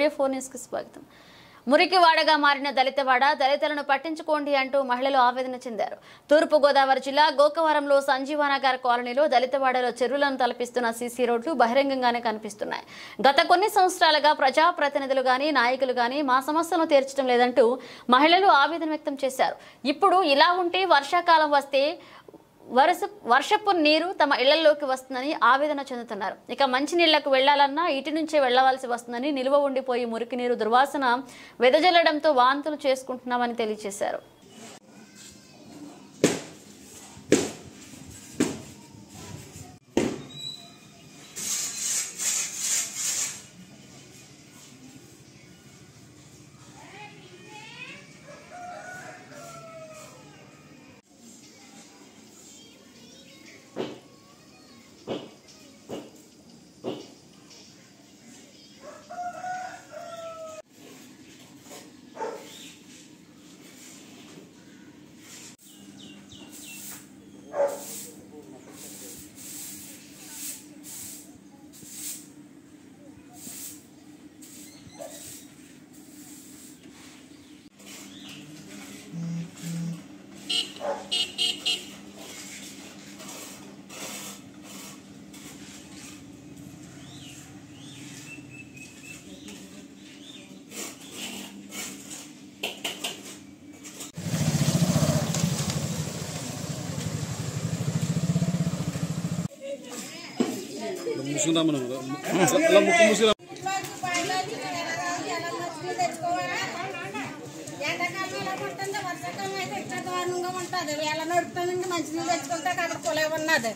Studio 4 news కి స్వాగతం. మురికివాడగా మారిన దళితవాడ, దళితులను పట్టించుకోండి అంటూ మహిళలు ఆవేదన చెందారు. తూర్పు గోదావరి జిల్లా గోకవరంలో సంజీవనగర్ కాలనీలో దళితవాడలో చెరువులను తలపిస్తున్న సీసీ రోడ్లు బహిరంగంగానే కనిపిస్తున్నాయి. గత కొన్ని సంవత్సరాలుగా ప్రజాప్రతినిధులు గాని నాయకులు గాని మా సమస్యలను తీర్చడం లేదంటూ మహిళలు ఆవేదన వ్యక్తం చేశారు. ఇప్పుడు ఇలా ఉంటే వర్షాకాలం వస్తే వర్షపు నీరు తమ ఇళ్లలోకి వస్తుందని ఆవేదన చెందుతున్నారు. ఇక మంచినీళ్లకు వెళ్లాలన్నా ఇటు నుంచే వెళ్లవలసి వస్తుందని, నిల్వ ఉండిపోయి మురికి నీరు దుర్వాసన వెదజల్లడంతో వాంతులు చేసుకుంటున్నామని తెలియజేశారు. ముసుగుదా మనం అలా ముక్కు ముసుగుదా వర్షాకాలం అయితే ఎట్లా దారుణంగా ఉంటుంది. ఎలా నడుపుతానండి మంచినీళ్ళు తెచ్చుకుంటే అక్కడ పొలం ఉన్నది.